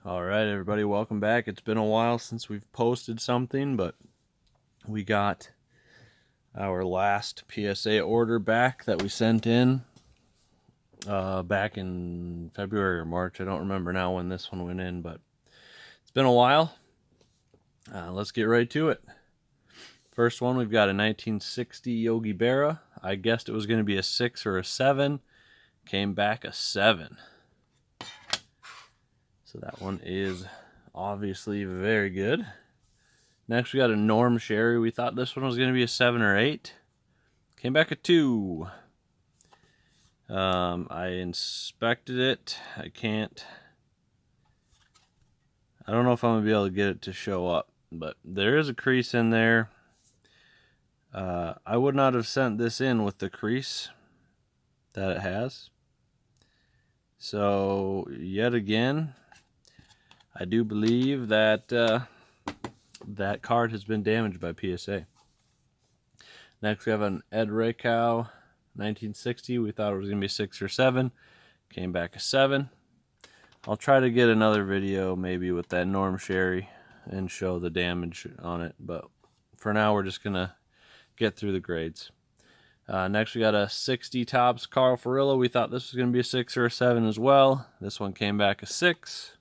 All right, everybody, welcome back. It's been a while since we've posted something, but we got our last PSA order back that we sent in back in February or March. I don't remember now when this one went in, but it's been a while. Let's get right to it. First one, we've got a 1960 Yogi Berra. I guessed it was going to be a 6 or a 7. Came back a 7. So that one is obviously very good. Next, we got a Norm Sherry. We thought this one was going to be a 7 or 8. Came back a 2. I inspected it. I don't know if I'm going to be able to get it to show up, but there is a crease in there. I would not have sent this in with the crease that it has. So, yet again, I do believe that that card has been damaged by PSA. Next, we have an Ed Rakow 1960. We thought it was going to be 6 or 7. Came back a 7. I'll try to get another video maybe with that Norm Sherry and show the damage on it. But for now, we're just going to get through the grades. Next, we got a 60 Topps Carl Furillo. We thought this was going to be a 6 or a 7 as well. This one came back a 6.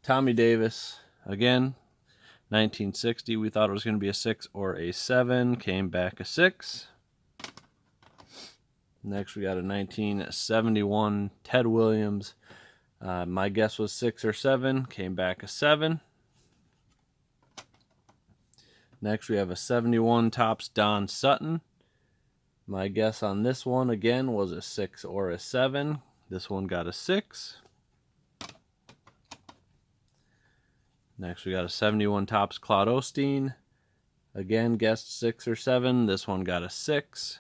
Tommy Davis, again, 1960. We thought it was going to be a 6 or a 7. Came back a 6. Next, we got a 1971 Ted Williams. My guess was 6 or 7. Came back a 7. Next, we have a 71 Topps Don Sutton. My guess on this one, again, was a 6 or a 7. This one got a 6. Next, we got a 71 Topps Claude Osteen. Again, guessed 6 or 7. This one got a 6.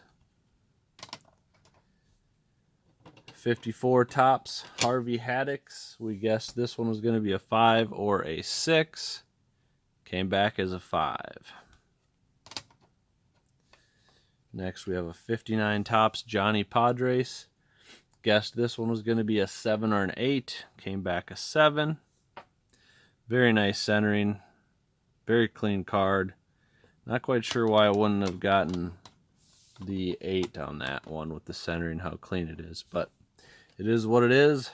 54 Topps Harvey Haddix. We guessed this one was going to be a 5 or a 6. Came back as a 5. Next, we have a 59 Topps Johnny Padres. Guessed this one was going to be a 7 or an 8. Came back a 7. Very nice centering. Very clean card. Not quite sure why I wouldn't have gotten the 8 on that one with the centering, how clean it is. But it is what it is.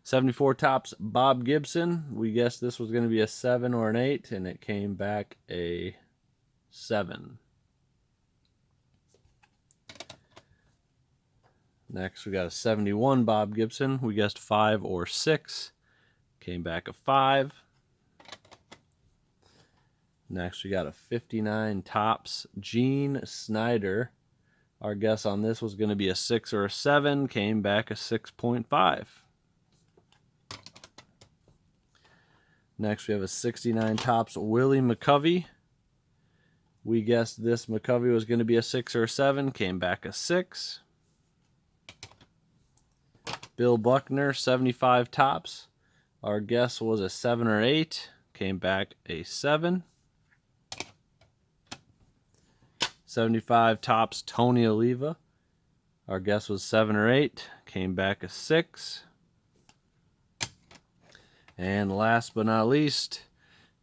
74 Topps Bob Gibson. We guessed this was going to be a 7 or an 8, and it came back a 7. Next, we got a 71 Bob Gibson. We guessed 5 or 6. Came back a 5. Next, we got a 59 Topps Gene Snyder. Our guess on this was going to be a 6 or a 7. Came back a 6.5. Next, we have a 69 Topps Willie McCovey. We guessed this McCovey was going to be a 6 or a 7. Came back a 6. Bill Buckner, 75 Topps. Our guess was a 7 or 8. Came back a 7. 75 Topps Tony Oliva. Our guess was 7 or 8. Came back a 6. And last but not least,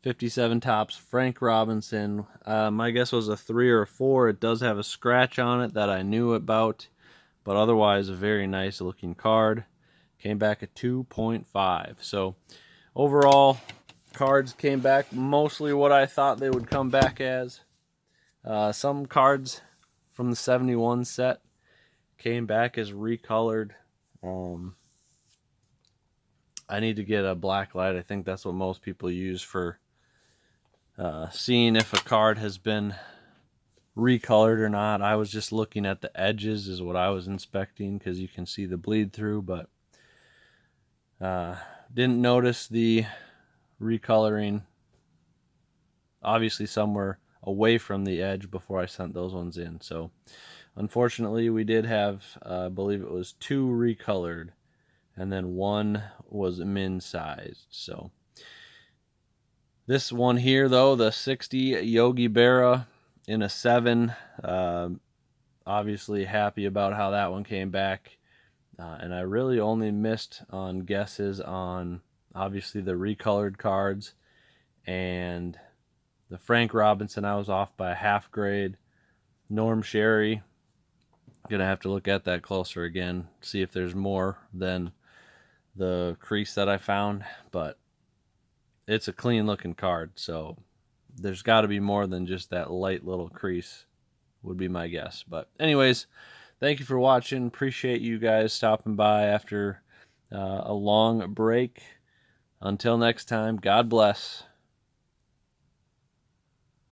57 Topps Frank Robinson. My guess was a 3 or a 4. It does have a scratch on it that I knew about, but otherwise a very nice looking card. Came back a 2.5. So overall, cards came back mostly what I thought they would come back as. Some cards from the 71 set came back as recolored. I need to get a black light. I think that's what most people use for seeing if a card has been recolored or not. I was just looking at the edges is what I was inspecting because you can see the bleed through, but didn't notice the recoloring. Obviously somewhere away from the edge before I sent those ones in. So unfortunately we did have, I believe it was 2 recolored, and then 1 was min sized. So this one here though, the 60 Yogi Berra in a 7, obviously happy about how that one came back. And I really only missed on guesses on obviously the recolored cards, and the Frank Robinson I was off by a half grade. Norm Sherry, gonna have to look at that closer again, see if there's more than the crease that I found, but it's a clean looking card, so there's got to be more than just that light little crease, would be my guess. But anyways, thank you for watching. Appreciate you guys stopping by after a long break. Until next time, God bless.